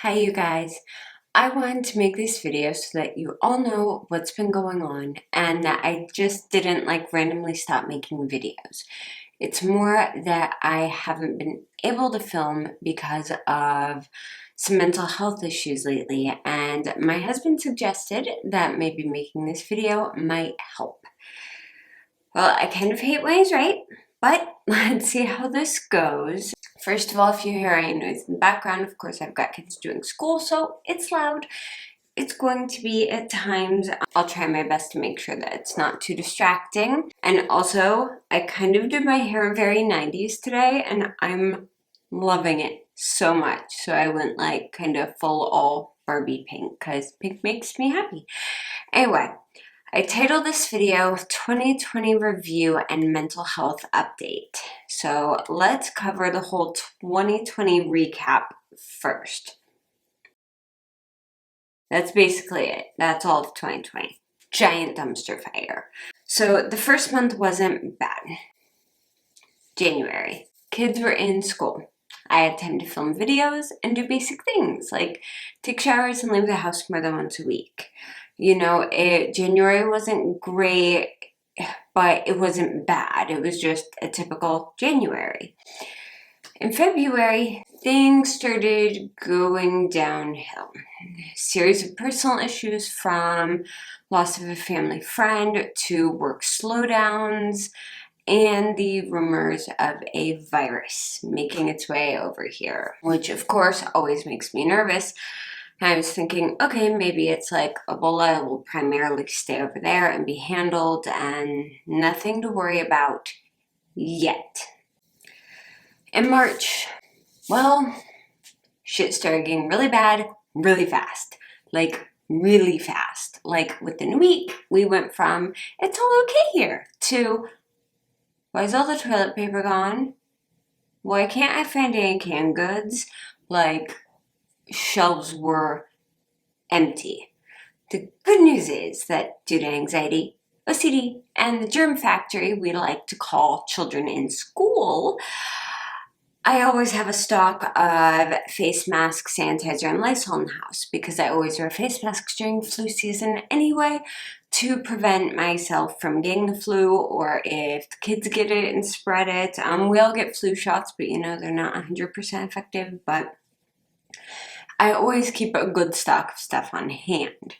Hi you guys. I wanted to make this video so that you all know what's been going on and that I just didn't randomly stop making videos. It's more that I haven't been able to film because of some mental health issues lately, and my husband suggested that maybe making this video might help. Well, I kind of hate when he's right, but let's see how this goes. First of all, if you hear any noise in the background, of course I've got kids doing school, so it's loud. It's going to be at times. I'll try my best to make sure that it's not too distracting. And also, I kind of did my hair very 90s today, and I'm loving it so much. So I went kind of full all Barbie pink, because pink makes me happy. Anyway, I titled this video 2020 Review and Mental Health Update. So let's cover the whole 2020 recap first. That's basically it. That's all of 2020. Giant dumpster fire. So the first month wasn't bad. January. Kids were in school. I had time to film videos and do basic things like take showers and leave the house more than once a week. January wasn't great, but it wasn't bad. It was just a typical January. In February, things started going downhill. A series of personal issues, from loss of a family friend to work slowdowns and the rumors of a virus making its way over here, which of course always makes me nervous. I was thinking, okay, maybe it's like Ebola. It will primarily stay over there and be handled, and nothing to worry about yet. In March, well, shit started getting really bad, really fast. Really fast. Within a week, we went from, it's all okay here, to, why is all the toilet paper gone? Why can't I find any canned goods? Shelves were empty. The good news is that due to anxiety, OCD, and the germ factory we like to call children in school, I always have a stock of face masks, sanitizer, and Lysol in the house because I always wear face masks during flu season anyway to prevent myself from getting the flu, or if the kids get it and spread it. We all get flu shots, but they're not 100% effective, but I always keep a good stock of stuff on hand.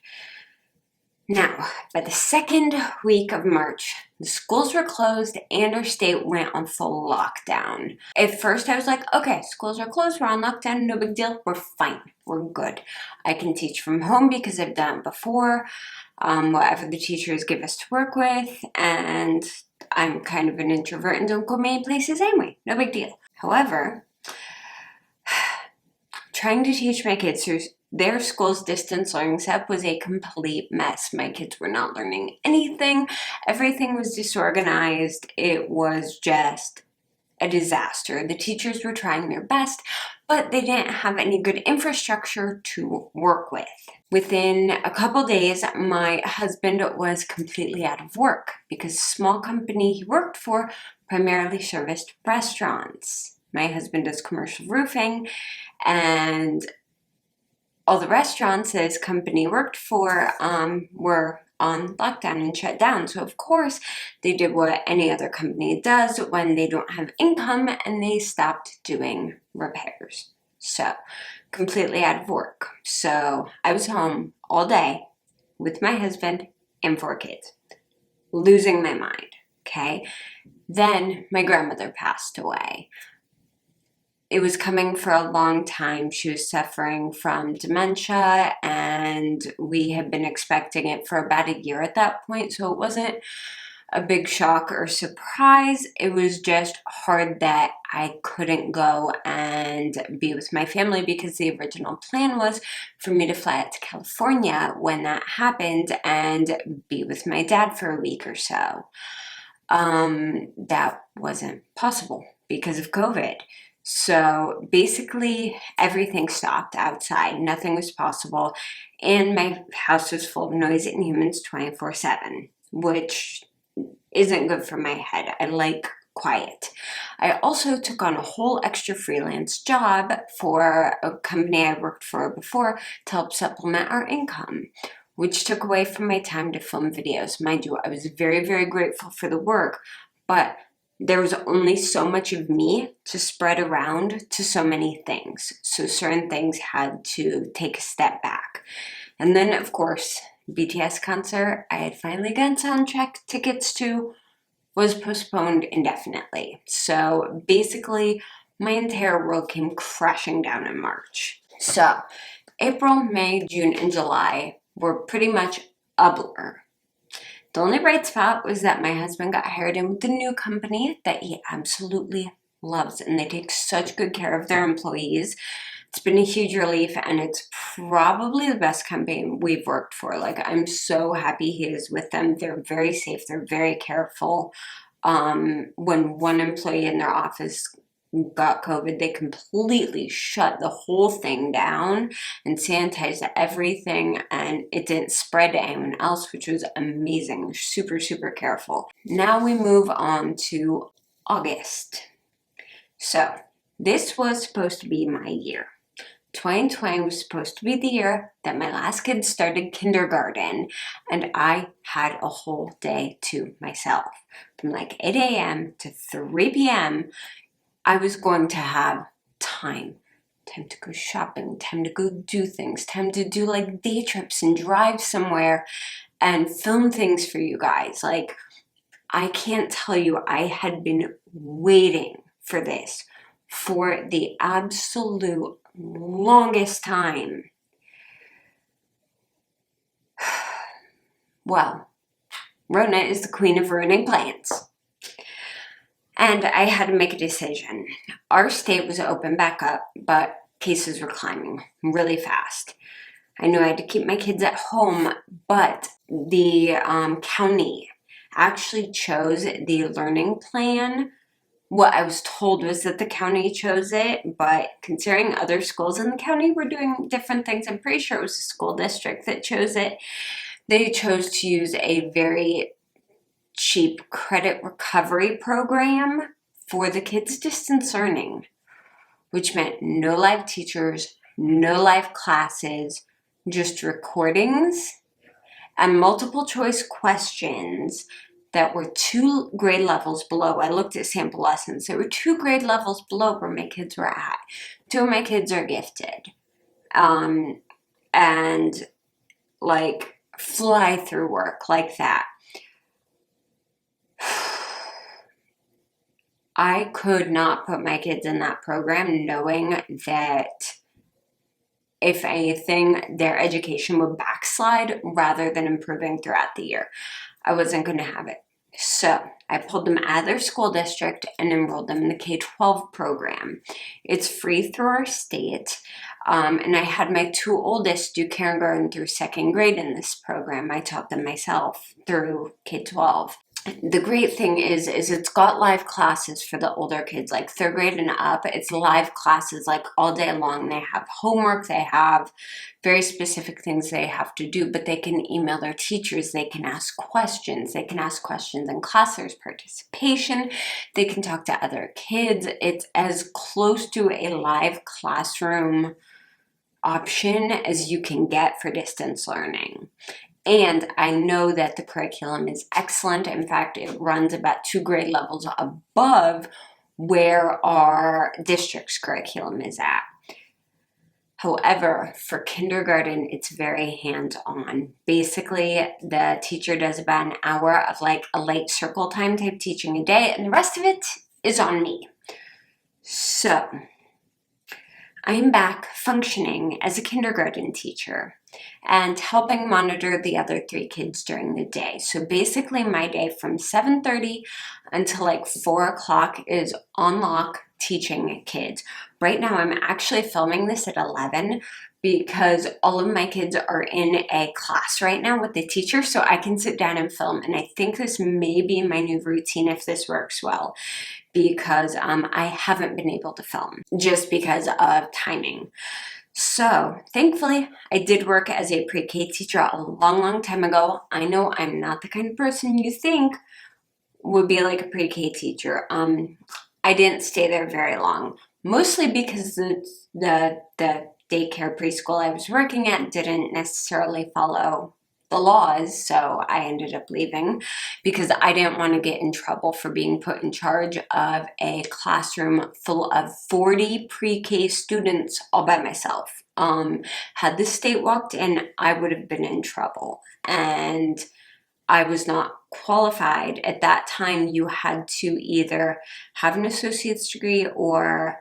Now, by the second week of March, the schools were closed and our state went on full lockdown. At first I was like, okay, schools are closed, we're on lockdown, no big deal, we're fine, we're good. I can teach from home because I've done it before, whatever the teachers give us to work with, and I'm kind of an introvert and don't go many places anyway, no big deal. However, trying to teach my kids through their school's distance learning setup was a complete mess. My kids were not learning anything. Everything was disorganized. It was just a disaster. The teachers were trying their best, but they didn't have any good infrastructure to work with. Within a couple days, my husband was completely out of work because the small company he worked for primarily serviced restaurants. My husband does commercial roofing, and all the restaurants that his company worked for were on lockdown and shut down. So of course they did what any other company does when they don't have income, and they stopped doing repairs. So completely out of work. So I was home all day with my husband and 4 kids, losing my mind, okay? Then my grandmother passed away. It was coming for a long time. She was suffering from dementia, and we had been expecting it for about a year at that point, so it wasn't a big shock or surprise. It was just hard that I couldn't go and be with my family because the original plan was for me to fly out to California when that happened and be with my dad for a week or so. That wasn't possible because of COVID. So basically everything stopped outside. Nothing was possible. And my house was full of noise and humans 24/7, which isn't good for my head. I like quiet. I also took on a whole extra freelance job for a company I worked for before to help supplement our income, which took away from my time to film videos. Mind you, I was very, very grateful for the work, but there was only so much of me to spread around to so many things. So certain things had to take a step back. And then, of course, BTS concert I had finally gotten soundtrack tickets to was postponed indefinitely. So basically, my entire world came crashing down in March. So April, May, June, and July were pretty much a blur. The only bright spot was that my husband got hired in with a new company that he absolutely loves, and they take such good care of their employees. It's been a huge relief, and it's probably the best company we've worked for. Like, I'm so happy he is with them. They're very safe. They're very careful. When one employee in their office got COVID, they completely shut the whole thing down and sanitized everything, and it didn't spread to anyone else, which was amazing. Super, super careful. Now we move on to August. So this was supposed to be my year. 2020 was supposed to be the year that my last kid started kindergarten, and I had a whole day to myself. From like 8 a.m. to 3 p.m., I was going to have time to go shopping, time to go do things, time to do like day trips and drive somewhere and film things for you guys. Like, I can't tell you, I had been waiting for this for the absolute longest time. Well, Rona is the queen of ruining plans. And I had to make a decision. Our state was open back up, but cases were climbing really fast. I knew I had to keep my kids at home, but the county actually chose the learning plan. What I was told was that the county chose it, but considering other schools in the county were doing different things, I'm pretty sure it was the school district that chose it. They chose to use a very cheap credit recovery program for the kids' distance learning, which meant no live teachers, no live classes, just recordings and multiple choice questions that were 2 grade levels below. I looked at sample lessons. There were 2 grade levels below where my kids were at. 2 of my kids are gifted. And like fly through work like that. I could not put my kids in that program knowing that, if anything, their education would backslide rather than improving throughout the year. I wasn't going to have it. So I pulled them out of their school district and enrolled them in the K-12 program. It's free through our state. And I had my 2 oldest do kindergarten through 2nd grade in this program. I taught them myself through K-12. The great thing is it's got live classes for the older kids, like 3rd grade and up. It's live classes like all day long. They have homework, they have very specific things they have to do, but they can email their teachers, they can ask questions in class, there's participation, they can talk to other kids. It's as close to a live classroom option as you can get for distance learning. And I know that the curriculum is excellent. In fact, it runs about 2 grade levels above where our district's curriculum is at. However, for kindergarten, it's very hands-on. Basically, the teacher does about an hour of like a late circle time type teaching a day, and the rest of it is on me. So I am back functioning as a kindergarten teacher and helping monitor the other 3 kids during the day. So basically my day from 7:30 until like 4 o'clock is on lock teaching kids. Right now I'm actually filming this at 11 because all of my kids are in a class right now with the teacher, so I can sit down and film. And I think this may be my new routine if this works well, because I haven't been able to film just because of timing. So thankfully, I did work as a pre-K teacher a long, long time ago. I know I'm not the kind of person you think would be like a pre-K teacher. I didn't stay there very long, mostly because the daycare preschool I was working at didn't necessarily follow the laws, so I ended up leaving because I didn't want to get in trouble for being put in charge of a classroom full of 40 pre-K students all by myself. Had the state walked in, I would have been in trouble, and I was not qualified. At that time, you had to either have an associate's degree or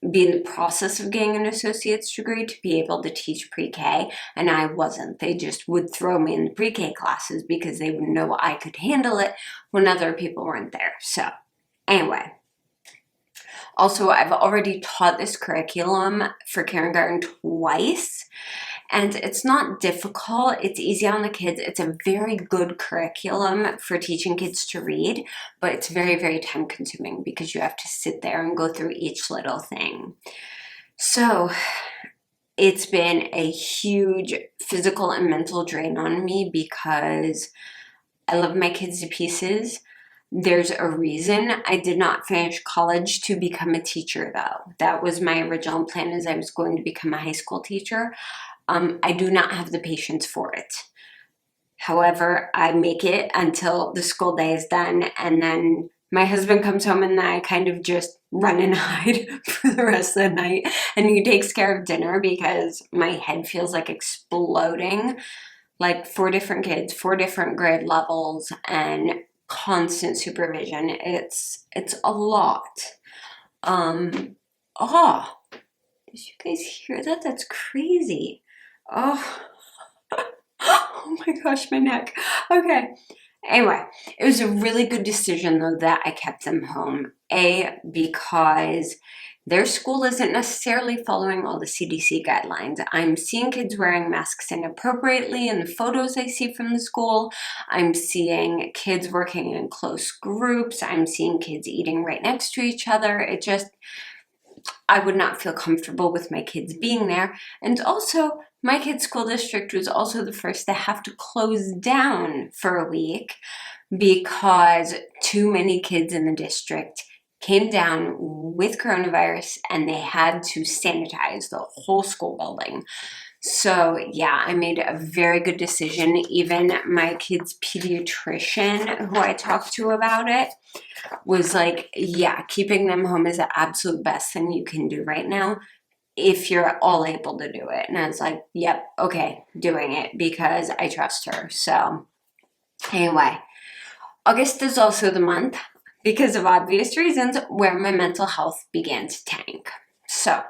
be in the process of getting an associate's degree to be able to teach pre-K, and I wasn't. They just would throw me in the pre-K classes because they would know I could handle it when other people weren't there. So anyway, also I've already taught this curriculum for kindergarten twice, and it's not difficult. It's easy on the kids. It's a very good curriculum for teaching kids to read, but it's very, very time consuming because you have to sit there and go through each little thing. So it's been a huge physical and mental drain on me because I love my kids to pieces. There's a reason I did not finish college to become a teacher, though. That was my original plan, is I was going to become a high school teacher. I do not have the patience for it. However, I make it until the school day is done, and then my husband comes home and I kind of just run and hide for the rest of the night, and he takes care of dinner because my head feels like exploding. Like 4 different kids, 4 different grade levels, and constant supervision. It's a lot. Oh, did you guys hear that? That's crazy. Oh, oh my gosh, my neck. Okay. Anyway, it was a really good decision, though, that I kept them home. Because their school isn't necessarily following all the CDC guidelines. I'm seeing kids wearing masks inappropriately in the photos I see from the school. I'm seeing kids working in close groups. I'm seeing kids eating right next to each other. I would not feel comfortable with my kids being there. And also, my kid's school district was also the first to have to close down for a week because too many kids in the district came down with coronavirus and they had to sanitize the whole school building. So yeah, I made a very good decision. Even my kid's pediatrician, who I talked to about it, was like, yeah, keeping them home is the absolute best thing you can do right now if you're all able to do it. And I was like, yep, okay, doing it because I trust her. So anyway, August is also the month, because of obvious reasons, where my mental health began to tank. So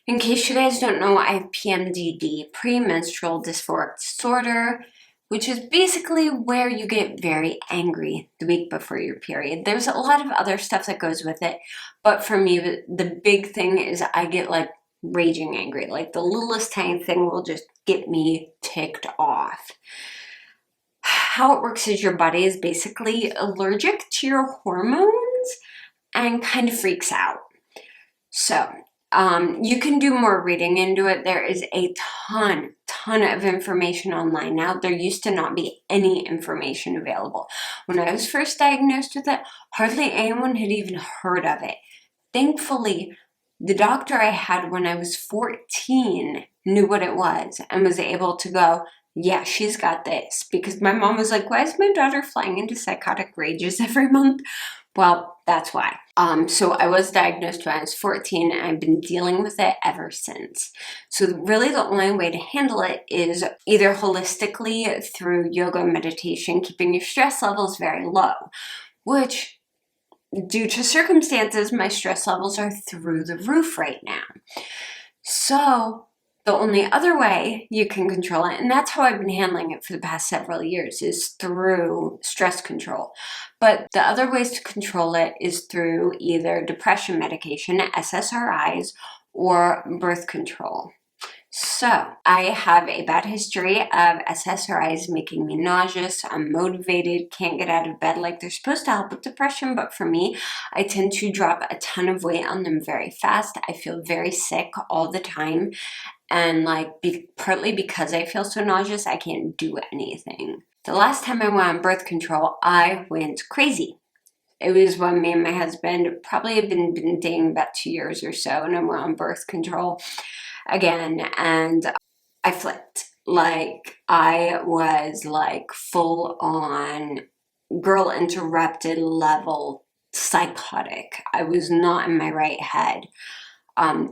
in case you guys don't know, I have PMDD, premenstrual dysphoric disorder, which is basically where you get very angry the week before your period. There's a lot of other stuff that goes with it, but for me, the big thing is I get like raging angry. Like the littlest tiny thing will just get me ticked off. How it works is your body is basically allergic to your hormones and kind of freaks out. So you can do more reading into it. There is a ton of information online now. There used to not be any information available. When I was first diagnosed with it, hardly anyone had even heard of it. Thankfully, the doctor I had when I was 14 knew what it was and was able to go, yeah, she's got this. Because my mom was like, why is my daughter flying into psychotic rages every month? Well, that's why. So I was diagnosed when I was 14, and I've been dealing with it ever since. So really the only way to handle it is either holistically through yoga and meditation, keeping your stress levels very low, which, due to circumstances, my stress levels are through the roof right now. So the only other way you can control it, and that's how I've been handling it for the past several years, is through stress control. But the other ways to control it is through either depression medication, SSRIs, or birth control. So I have a bad history of SSRIs making me nauseous, unmotivated, can't get out of bed. Like, they're supposed to help with depression, but for me, I tend to drop a ton of weight on them very fast. I feel very sick all the time. And partly because I feel so nauseous, I can't do anything. The last time I went on birth control, I went crazy. It was when me and my husband probably had been dating about 2 years or so, and I went on birth control again, and I flipped. Like, I was like full on girl interrupted level psychotic. I was not in my right head.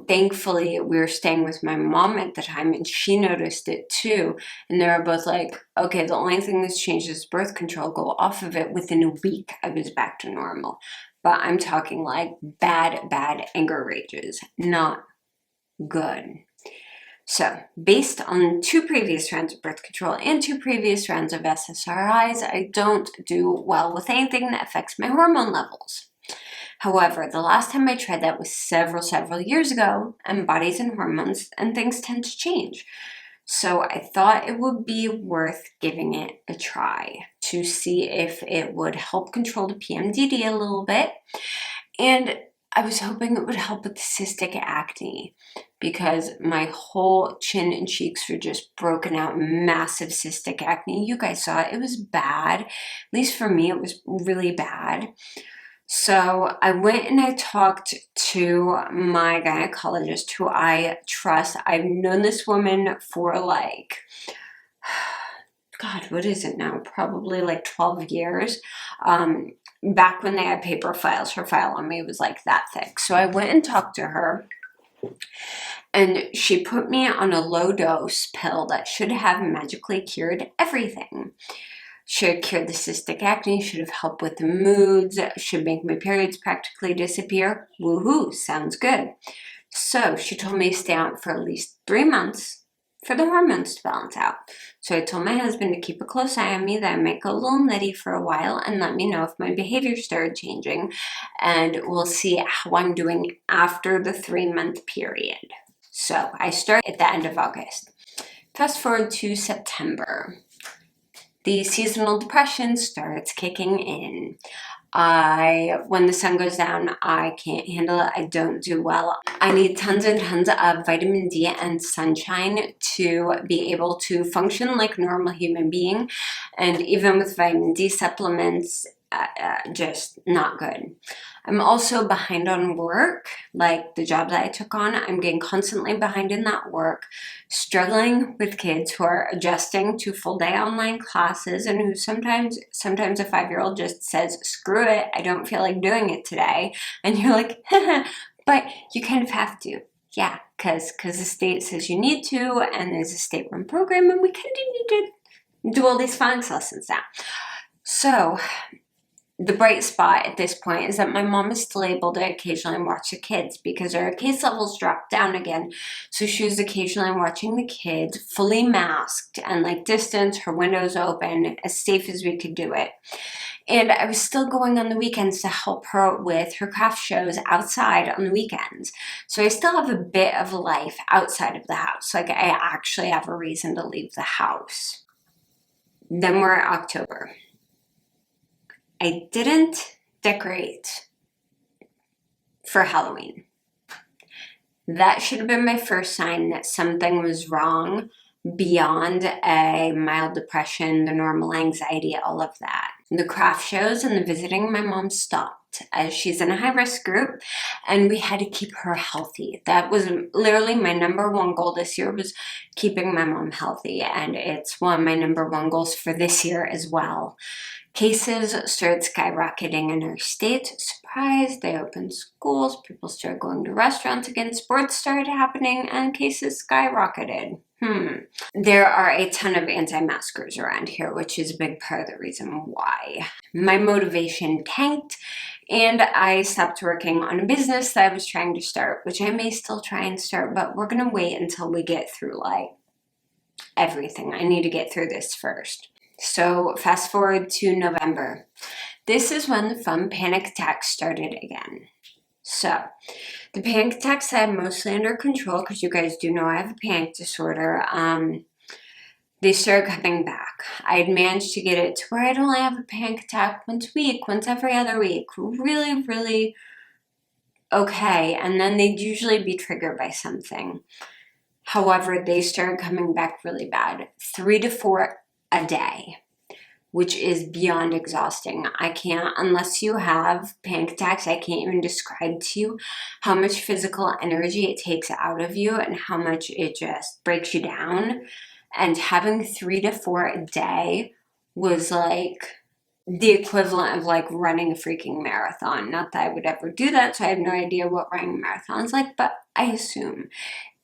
Thankfully, we were staying with my mom at the time, and she noticed it too. And they were both like, okay, the only thing that's changed is birth control. Go off of it. Within a week, I was back to normal. But I'm talking like bad anger rages. Not good. So, based on 2 previous rounds of birth control and 2 previous rounds of SSRIs, I don't do well with anything that affects my hormone levels. However, the last time I tried that was several years ago, and bodies and hormones and things tend to change. So I thought it would be worth giving it a try to see if it would help control the PMDD a little bit. And I was hoping it would help with the cystic acne because my whole chin and cheeks were just broken out, massive cystic acne. You guys saw it. It was bad. At least for me, it was really bad. So I went and I talked to my gynecologist who I trust. I've known this woman for like, God, what is it now? Probably like 12 years. Back when they had paper files, her file on me was like that thick. So I went and talked to her, and she put me on a low dose pill that should have magically cured everything. Should cure the cystic acne, should have helped with the moods, should make my periods practically disappear. Woohoo, sounds good. So she told me to stay on for at least 3 months for the hormones to balance out. So I told my husband to keep a close eye on me, that I might go a little nitty for a while, and let me know if my behavior started changing, and we'll see how I'm doing after the 3-month period. So I started at the end of August. Fast forward to September. The seasonal depression starts kicking in. When the sun goes down, I can't handle it. I don't do well. I need tons and tons of vitamin D and sunshine to be able to function like a normal human being. And even with vitamin D supplements, just not good. I'm also behind on work, like the job that I took on. I'm getting constantly behind in that work, struggling with kids who are adjusting to full day online classes, and who sometimes a 5-year-old just says, screw it, I don't feel like doing it today. And you're like, but you kind of have to. Yeah, because the state says you need to, and there's a state-run program, and we kind of need to do all these phonics lessons now. So the bright spot at this point is that my mom is still able to occasionally watch the kids because her case levels dropped down again. So she was occasionally watching the kids fully masked and like distance, her windows open, as safe as we could do it. And I was still going on the weekends to help her with her craft shows outside on the weekends. So I still have a bit of life outside of the house. Like, I actually have a reason to leave the house. Then we're at October. I didn't decorate for Halloween. That should have been my first sign that something was wrong beyond a mild depression, the normal anxiety, all of that. The craft shows and the visiting my mom stopped as she's in a high-risk group, and we had to keep her healthy. That was literally my number 1 goal this year, was keeping my mom healthy, and it's one of my number 1 goals for this year as well. Cases started skyrocketing in our state. Surprise, they opened schools, people started going to restaurants again, sports started happening, and cases skyrocketed. There are a ton of anti-maskers around here, which is a big part of the reason why. My motivation tanked, and I stopped working on a business that I was trying to start, which I may still try and start, but we're going to wait until we get through, like, everything. I need to get through this first. So fast forward to November. This is when the fun panic attacks started again. So the panic attacks I had mostly under control, because you guys do know I have a panic disorder. They started coming back. I had managed to get it to where I'd only have a panic attack once a week, once every other week. Really, really okay. And then they'd usually be triggered by something. However, they started coming back really bad. 3 to 4 a day. which is beyond exhausting. I can't, unless you have panic attacks, I can't even describe to you how much physical energy it takes out of you and how much it just breaks you down. And having 3 to 4 a day was like the equivalent of like running a freaking marathon. Not that I would ever do that, so I have no idea what running a marathon is like, but I assume.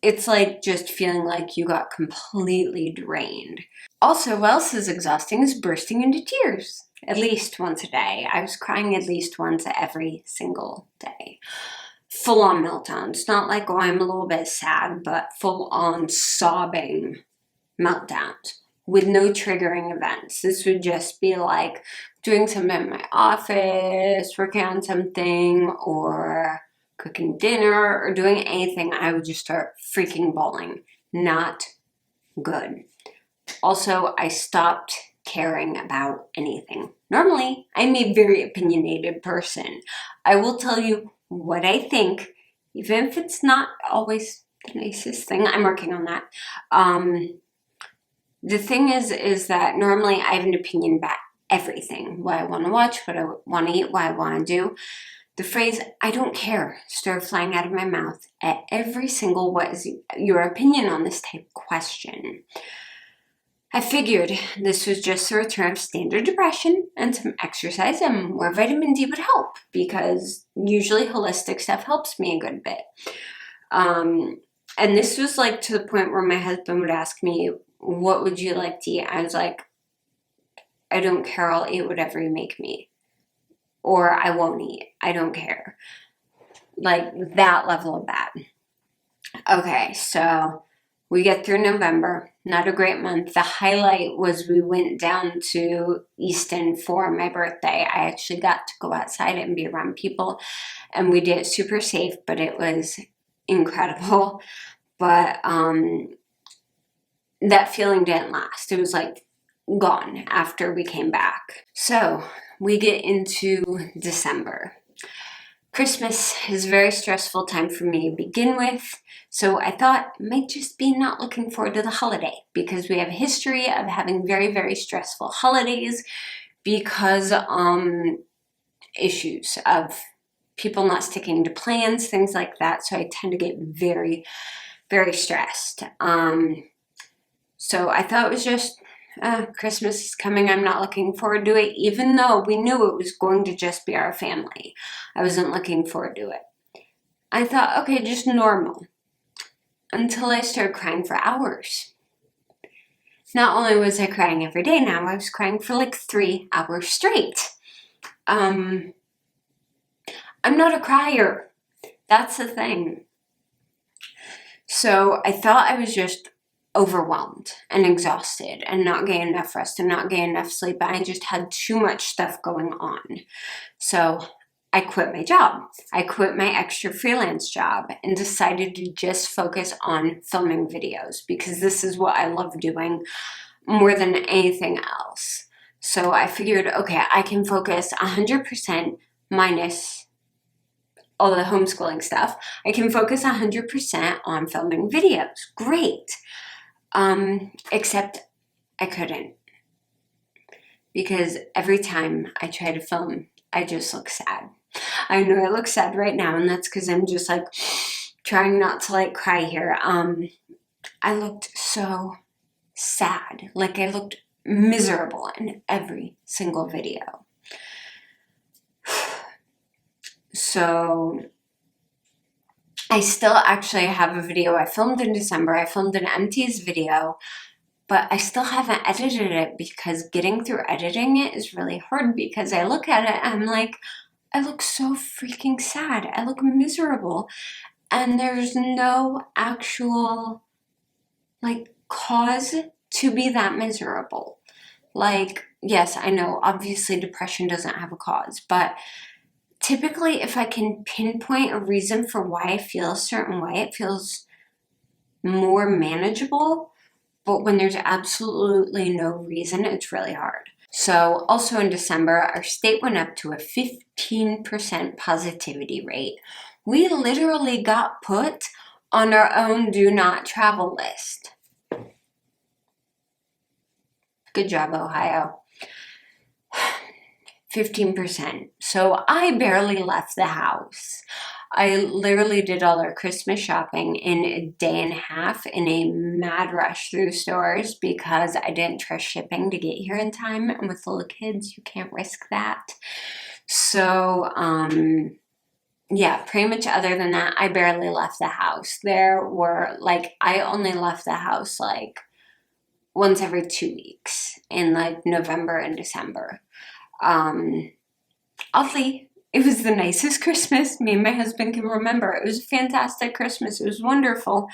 It's like just feeling like you got completely drained. Also, what else is exhausting is bursting into tears at least once a day. I was crying at least once every single day. Full on meltdowns. Not like, oh, I'm a little bit sad, but full on sobbing meltdowns with no triggering events. This would just be like doing something in my office, working on something, or cooking dinner, or doing anything. I would just start freaking bawling. Not good. Also, I stopped caring about anything. Normally, I'm a very opinionated person. I will tell you what I think, even if it's not always the nicest thing. I'm working on that. The thing is that normally I have an opinion about everything. What I want to watch, what I want to eat, what I want to do. The phrase, I don't care, started flying out of my mouth at every single, what is your opinion on this type of question? I figured this was just a return of standard depression and some exercise and more vitamin D would help, because usually holistic stuff helps me a good bit. And this was like to the point where my husband would ask me, what would you like to eat? I was like, I don't care, I'll eat whatever you make me. Or I won't eat, I don't care. Like that level of bad. Okay, so we get through November, not a great month. The highlight was we went down to Easton for my birthday. I actually got to go outside and be around people, and we did it super safe, but it was incredible. But that feeling didn't last. It was like gone after we came back. So we get into December. Christmas is a very stressful time for me to begin with, so I thought it might just be not looking forward to the holiday, because we have a history of having very, very stressful holidays because issues of people not sticking to plans, things like that. So I tend to get very, very stressed. So I thought it was just Christmas is coming, I'm not looking forward to it, even though we knew it was going to just be our family. I wasn't looking forward to it. I thought, okay, just normal. Until I started crying for hours. Not only was I crying every day now, I was crying for like 3 hours straight. I'm not a crier. That's the thing. So I thought I was just overwhelmed and exhausted and not getting enough rest and not getting enough sleep. I just had too much stuff going on. So I quit my job. I quit my extra freelance job and decided to just focus on filming videos, because this is what I love doing more than anything else. So I figured, okay, I can focus 100% minus all the homeschooling stuff. I can focus 100% on filming videos. Great. Except I couldn't, because every time I try to film, I just look sad. I know I look sad right now, and that's because I'm just like trying not to like cry here. I looked so sad. Like I looked miserable in every single video. So I still actually have a video I filmed in December. I filmed an empties video, but I still haven't edited it, because getting through editing it is really hard, because I look at it and I'm like, I look so freaking sad. I look miserable. And there's no actual like cause to be that miserable. Like, yes, I know obviously depression doesn't have a cause, but typically if I can pinpoint a reason for why I feel a certain way, it feels more manageable. But when there's absolutely no reason, it's really hard. So also in December, our state went up to a 15% positivity rate. We literally got put on our own do not travel list. Good job, Ohio. 15%. So I barely left the house. I literally did all our Christmas shopping in a day and a half in a mad rush through stores because I didn't trust shipping to get here in time. And with little kids, you can't risk that. So, yeah, pretty much other than that, I barely left the house. I only left the house like once every 2 weeks in like November and December. Oddly, it was the nicest Christmas me and my husband can remember. It was a fantastic Christmas. It was wonderful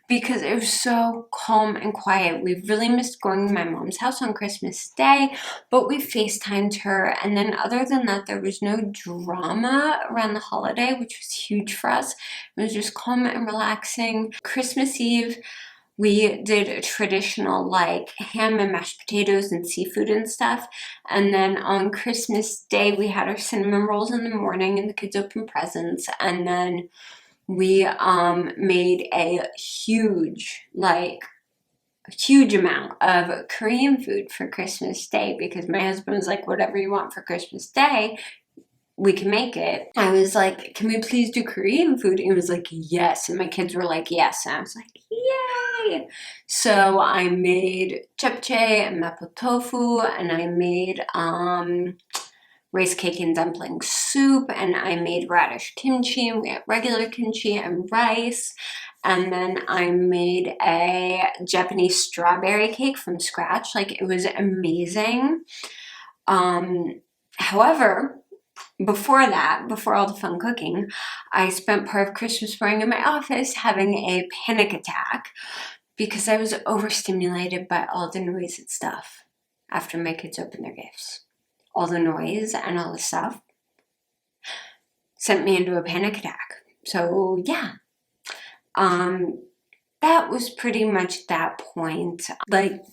because it was so calm and quiet. We really missed going to my mom's house on Christmas Day, but we FaceTimed her. And then other than that, there was no drama around the holiday, which was huge for us. It was just calm and relaxing. Christmas Eve, we did a traditional like ham and mashed potatoes and seafood and stuff. And then on Christmas Day, we had our cinnamon rolls in the morning and the kids opened presents. And then we made a huge amount of Korean food for Christmas Day because my husband was like, whatever you want for Christmas Day, we can make it. I was like, can we please do Korean food? And he was like, yes. And my kids were like, yes. And I was like, yay. So I made japchae and mapo tofu, and I made rice cake and dumpling soup, and I made radish kimchi, and we had regular kimchi and rice. And then I made a Japanese strawberry cake from scratch. Like, it was amazing. However, before all the fun cooking, I spent part of Christmas morning in my office having a panic attack because I was overstimulated by all the noise and stuff after my kids opened their gifts. All the noise and all the stuff sent me into a panic attack. So yeah, that was pretty much that point. Like,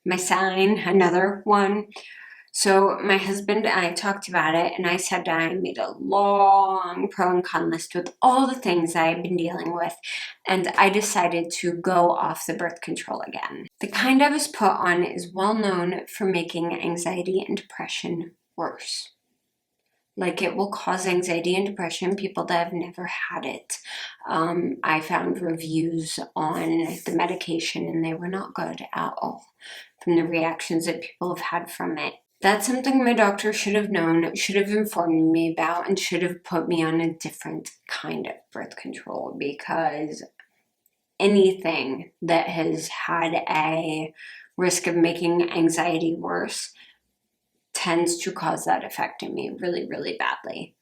my sign, another one. So my husband and I talked about it, and I sat down and made a long pro and con list with all the things I've been dealing with, and I decided to go off the birth control again. The kind I was put on is well known for making anxiety and depression worse. Like, it will cause anxiety and depression, people that have never had it. I found reviews on the medication, and they were not good at all from the reactions that people have had from it. That's something my doctor should have known, should have informed me about, and should have put me on a different kind of birth control, because anything that has had a risk of making anxiety worse tends to cause that effect in me really, really badly.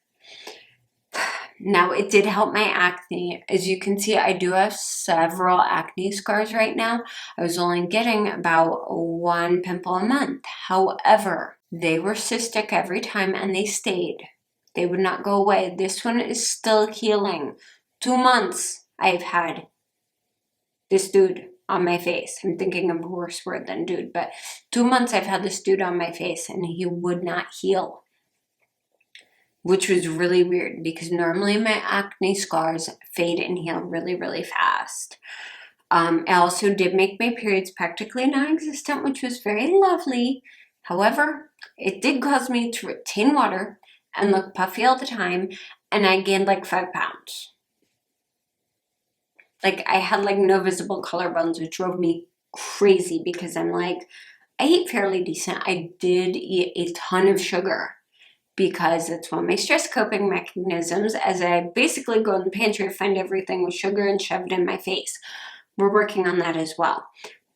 Now, it did help my acne. As you can see, I do have several acne scars right now. I was only getting about one pimple a month. However, they were cystic every time and they stayed. They would not go away. This one is still healing. 2 months I've had this dude on my face. I'm thinking of a worse word than dude, but 2 months I've had this dude on my face and he would not heal, which was really weird because normally my acne scars fade and heal really, really fast. I also did make my periods practically non-existent, which was very lovely. However, it did cause me to retain water and look puffy all the time, and I gained like 5 pounds. Like, I had like no visible collarbones, which drove me crazy because I'm like, I eat fairly decent. I did eat a ton of sugar because it's one of my stress coping mechanisms, as I basically go in the pantry to find everything with sugar and shove it in my face. We're working on that as well.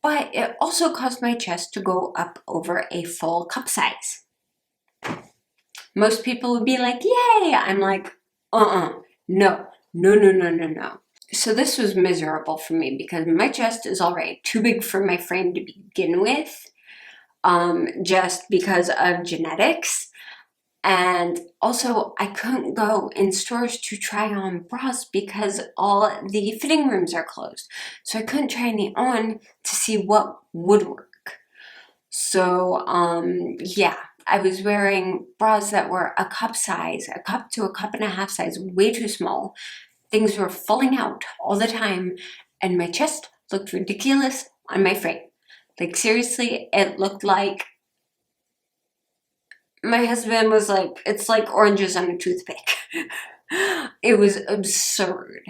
But it also caused my chest to go up over a full cup size. Most people would be like, yay! I'm like, no. So this was miserable for me because my chest is already too big for my frame to begin with, just because of genetics. And also, I couldn't go in stores to try on bras because all the fitting rooms are closed. So I couldn't try any on to see what would work. So, yeah, I was wearing bras that were a cup size, a cup to a cup and a half size, way too small. Things were falling out all the time, and my chest looked ridiculous on my frame. Like, seriously, it looked like My husband was like, it's like oranges on a toothpick. It was absurd.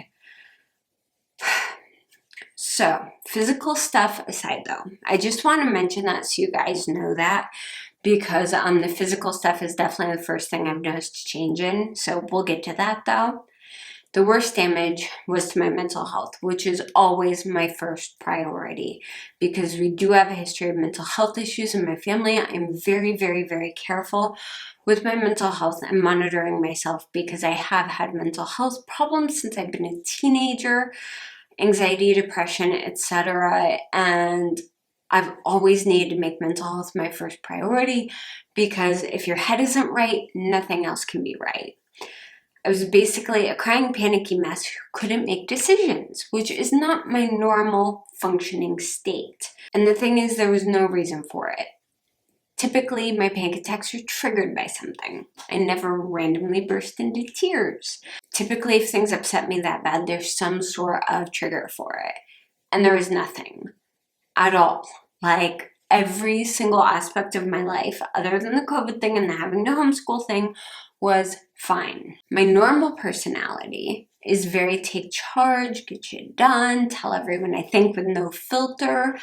So, physical stuff aside though, I just want to mention that so you guys know that, because the physical stuff is definitely the first thing I've noticed change in. So we'll get to that though. The worst damage was to my mental health, which is always my first priority because we do have a history of mental health issues in my family. I'm very, very, very careful with my mental health and monitoring myself because I have had mental health problems since I've been a teenager, anxiety, depression, etc. And I've always needed to make mental health my first priority because if your head isn't right, nothing else can be right. I was basically a crying, panicky mess who couldn't make decisions, which is not my normal functioning state. And the thing is, there was no reason for it. Typically, my panic attacks are triggered by something. I never randomly burst into tears. Typically, if things upset me that bad, there's some sort of trigger for it. And there was nothing at all. Like, every single aspect of my life, other than the COVID thing and the having to homeschool thing, was fine. My normal personality is very take charge, get shit done, tell everyone I think with no filter.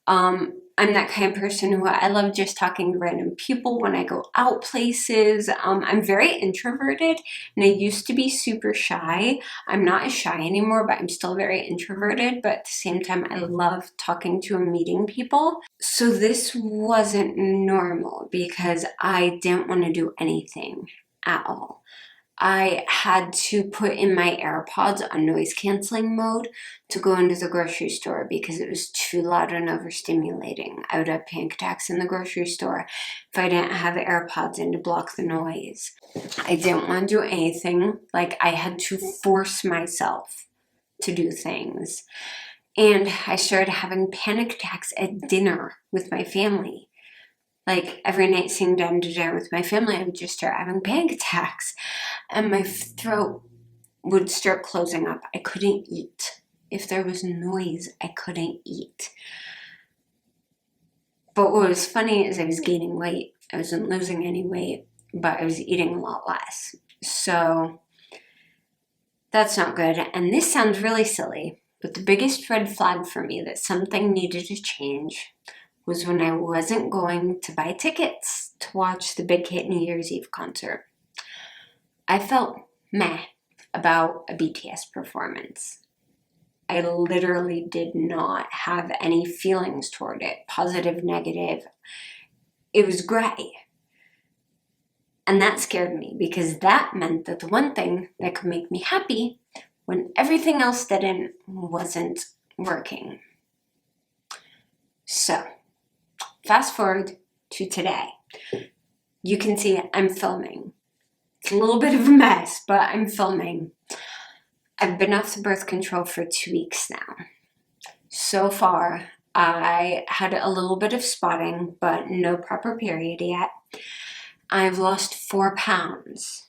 I'm that kind of person who I love just talking to random people when I go out places. I'm very introverted and I used to be super shy. I'm not as shy anymore, but I'm still very introverted. But at the same time, I love talking to and meeting people. So this wasn't normal because I didn't want to do anything at all. I had to put in my AirPods on noise canceling mode to go into the grocery store because it was too loud and overstimulating. I would have panic attacks in the grocery store if I didn't have AirPods in to block the noise. I didn't want to do anything. Like, I had to force myself to do things. And I started having panic attacks at dinner with my family. Like, every night sitting down to dinner with my family, I would just start having panic attacks. And my throat would start closing up. I couldn't eat. If there was noise, I couldn't eat. But what was funny is I was gaining weight. I wasn't losing any weight, but I was eating a lot less. So that's not good. And this sounds really silly, but the biggest red flag for me that something needed to change was when I wasn't going to buy tickets to watch the Big Hit New Year's Eve concert. I felt meh about a BTS performance. I literally did not have any feelings toward it, positive, negative. It was gray. And that scared me because that meant that the one thing that could make me happy when everything else didn't wasn't working. So, fast forward to today. You can see I'm filming. It's a little bit of a mess, but I'm filming. I've been off the birth control for 2 weeks now. So far, I had a little bit of spotting, but no proper period yet. I've lost 4 pounds.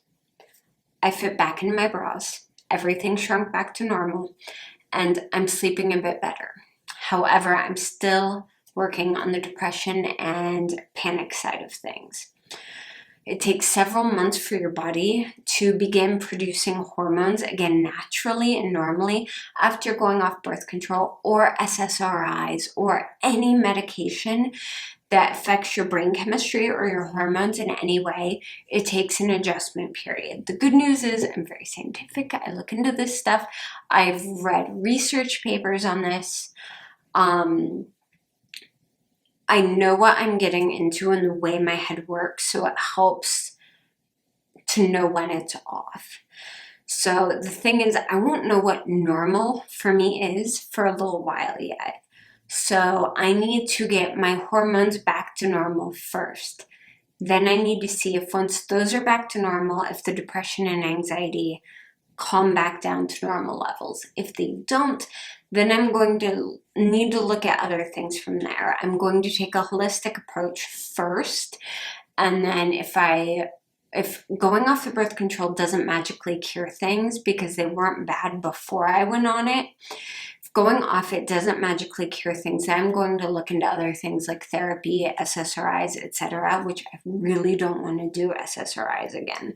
I fit back into my bras. Everything shrunk back to normal, and I'm sleeping a bit better. However, I'm still working on the depression and panic side of things. It takes several months for your body to begin producing hormones again naturally and normally after going off birth control or SSRIs or any medication that affects your brain chemistry or your hormones in any way. It takes an adjustment period. The good news is I'm very scientific. I look into this stuff. I've read research papers on this. I know what I'm getting into and the way my head works, so it helps to know when it's off. So the thing is, I won't know what normal for me is for a little while yet. So I need to get my hormones back to normal first. Then I need to see if once those are back to normal, if the depression and anxiety calm back down to normal levels. If they don't, then I'm going to need to look at other things from there. I'm going to take a holistic approach first, and then if going off the birth control doesn't magically cure things because they weren't bad before I went on it, if going off it doesn't magically cure things. I'm going to look into other things like therapy, SSRIs, etc., which I really don't want to do SSRIs again.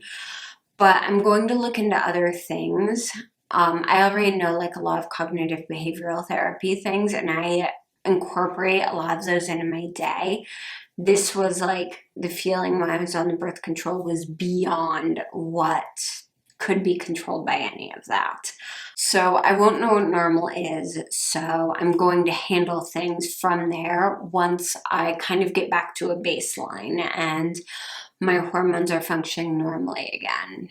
But I'm going to look into other things. I already know like a lot of cognitive behavioral therapy things, and I incorporate a lot of those into my day. This was like the feeling when I was on the birth control was beyond what could be controlled by any of that. So I won't know what normal is, so I'm going to handle things from there once I kind of get back to a baseline and my hormones are functioning normally again,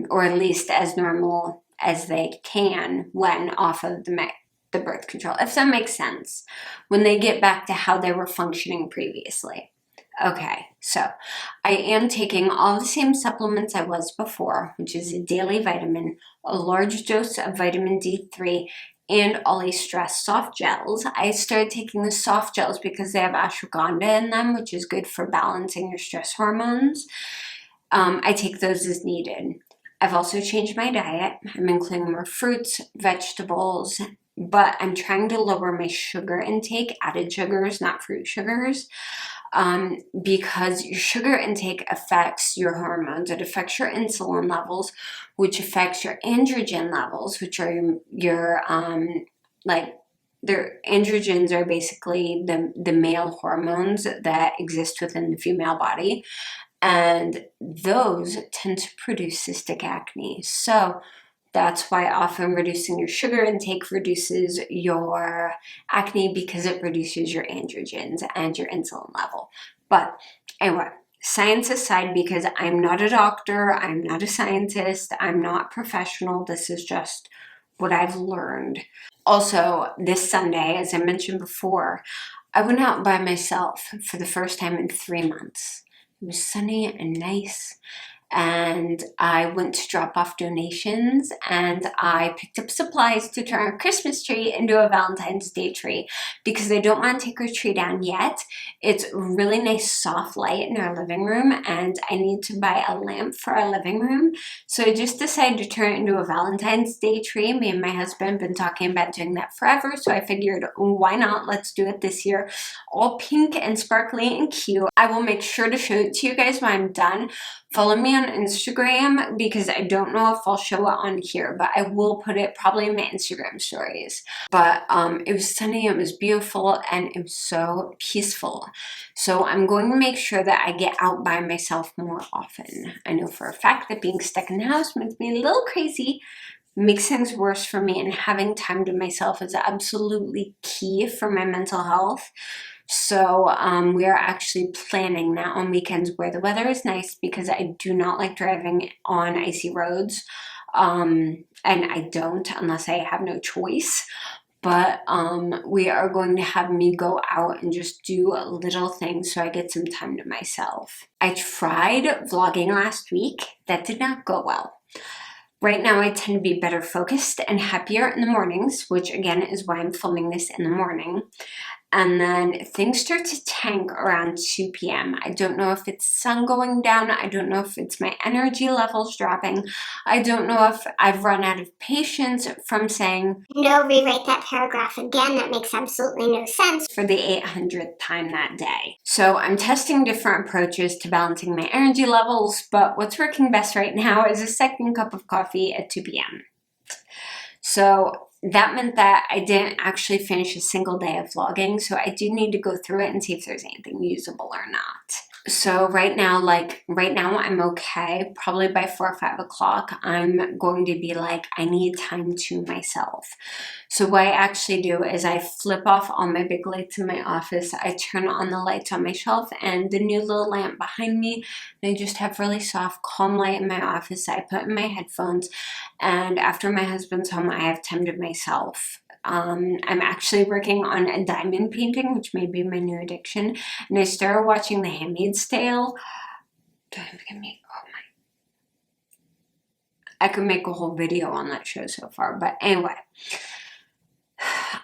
or at least as normal as they can when off of the birth control, if that makes sense, when they get back to how they were functioning previously. Okay, so I am taking all the same supplements I was before, which is a daily vitamin, a large dose of vitamin D3, and Ollie Stress soft gels. I started taking the soft gels because they have ashwagandha in them, which is good for balancing your stress hormones. I take those as needed. I've also changed my diet. I'm including more fruits, vegetables, but I'm trying to lower my sugar intake, added sugars, not fruit sugars, because your sugar intake affects your hormones. It affects your insulin levels, which affects your androgen levels, which are your their androgens are basically the male hormones that exist within the female body, and those tend to produce cystic acne. So that's why often reducing your sugar intake reduces your acne, because it reduces your androgens and your insulin level. But anyway, science aside, because I'm not a doctor, I'm not a scientist, I'm not professional, this is just what I've learned. Also, this Sunday, as I mentioned before, I went out by myself for the first time in 3 months. It was sunny and nice, and I went to drop off donations, and I picked up supplies to turn a Christmas tree into a Valentine's Day tree, because I don't want to take our tree down yet. It's really nice soft light in our living room, and I need to buy a lamp for our living room. So I just decided to turn it into a Valentine's Day tree. Me and my husband have been talking about doing that forever, so I figured, why not? Let's do it this year. All pink and sparkly and cute. I will make sure to show it to you guys when I'm done. Follow me on Instagram, because I don't know if I'll show it on here, but I will put it probably in my Instagram stories. But it was sunny, it was beautiful, and it was so peaceful. So I'm going to make sure that I get out by myself more often. I know for a fact that being stuck in the house makes me a little crazy, makes things worse for me, and having time to myself is absolutely key for my mental health. So we are actually planning that on weekends where the weather is nice, because I do not like driving on icy roads, and I don't unless I have no choice. But we are going to have me go out and just do little things so I get some time to myself. I tried vlogging last week. That did not go well. Right now I tend to be better focused and happier in the mornings, which again is why I'm filming this in the morning. And then things start to tank around 2 p.m. I don't know if it's sun going down. I don't know if it's my energy levels dropping. I don't know if I've run out of patience from saying, "No, rewrite that paragraph again. That makes absolutely no sense," for the 800th time that day. So I'm testing different approaches to balancing my energy levels, but what's working best right now is a second cup of coffee at 2 p.m. So that meant that I didn't actually finish a single day of vlogging, so I do need to go through it and see if there's anything usable or not. So right now I'm okay. Probably by 4 or 5 o'clock, I'm going to be like, I need time to myself. So what I actually do is I flip off all my big lights in my office. I turn on the lights on my shelf and the new little lamp behind me. And I just have really soft, calm light in my office. I put in my headphones, and after my husband's home, I have time to myself. I'm actually working on a diamond painting, which may be my new addiction. And I started watching The Handmaid's Tale. I could make a whole video on that show so far. But anyway,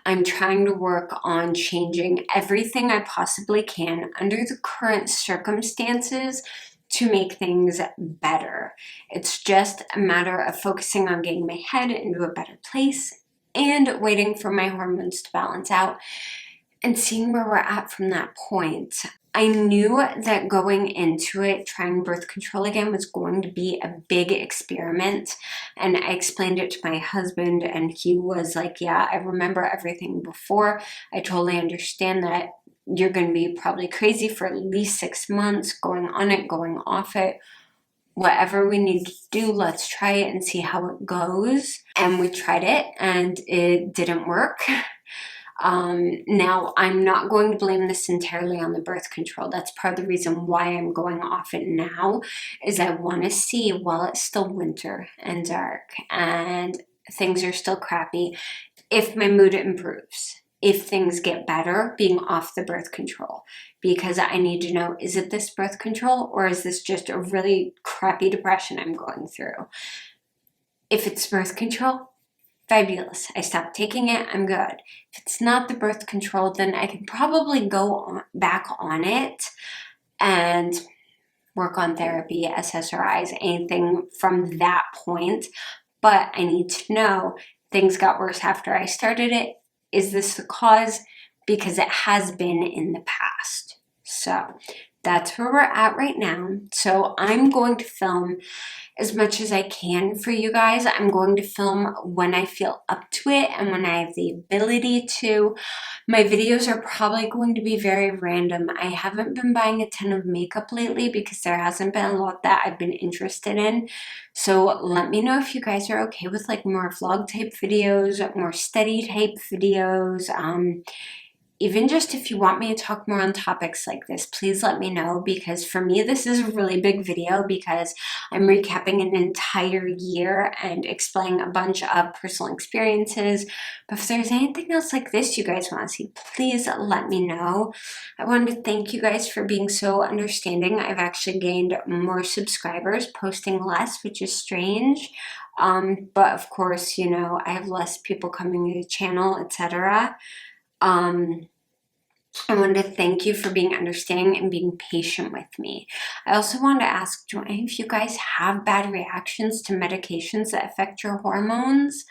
I'm trying to work on changing everything I possibly can under the current circumstances to make things better. It's just a matter of focusing on getting my head into a better place and waiting for my hormones to balance out and seeing where we're at from that point. I knew that going into it, trying birth control again was going to be a big experiment. And I explained it to my husband and he was like, yeah, I remember everything before. I totally understand that you're going to be probably crazy for at least 6 months, going on it, going off it. Whatever we need to do, let's try it and see how it goes. And we tried it and it didn't work. Now, I'm not going to blame this entirely on the birth control. That's part of the reason why I'm going off it now, is I want to see, while it's still winter and dark and things are still crappy, if my mood improves, if things get better being off the birth control. Because I need to know, is it this birth control or is this just a really crappy depression I'm going through? If it's birth control, fabulous. I stopped taking it. I'm good. If it's not the birth control, then I can probably go back on it and work on therapy, SSRIs, anything from that point. But I need to know, things got worse after I started it. Is this the cause? Because it has been in the past. So that's where we're at right now. So I'm going to film as much as I can for you guys. I'm going to film when I feel up to it and when I have the ability to. My videos are probably going to be very random. I haven't been buying a ton of makeup lately because there hasn't been a lot that I've been interested in. So let me know if you guys are okay with like more vlog type videos, more steady type videos. Even just if you want me to talk more on topics like this, please let me know, because for me this is a really big video because I'm recapping an entire year and explaining a bunch of personal experiences. But if there's anything else like this you guys want to see, please let me know. I wanted to thank you guys for being so understanding. I've actually gained more subscribers, posting less, which is strange. But of course, you know, I have less people coming to the channel, etc. I wanted to thank you for being understanding and being patient with me. I also wanted to ask, do any of you guys have bad reactions to medications that affect your hormones?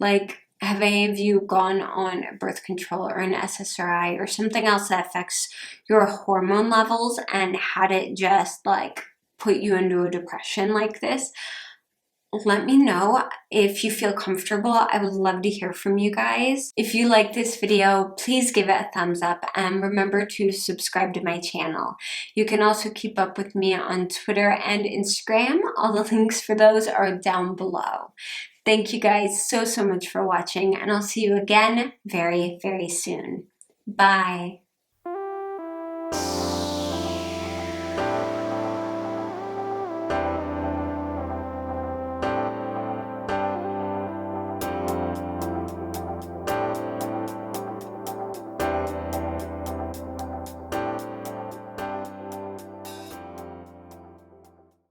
Like, have any of you gone on birth control or an SSRI or something else that affects your hormone levels and had it just like put you into a depression like this? Let me know if you feel comfortable. I would love to hear from you guys. If you like this video, please give it a thumbs up and remember to subscribe to my channel. You can also keep up with me on Twitter and Instagram. All the links for those are down below. Thank you guys so much for watching, and I'll see you again very, very soon. Bye.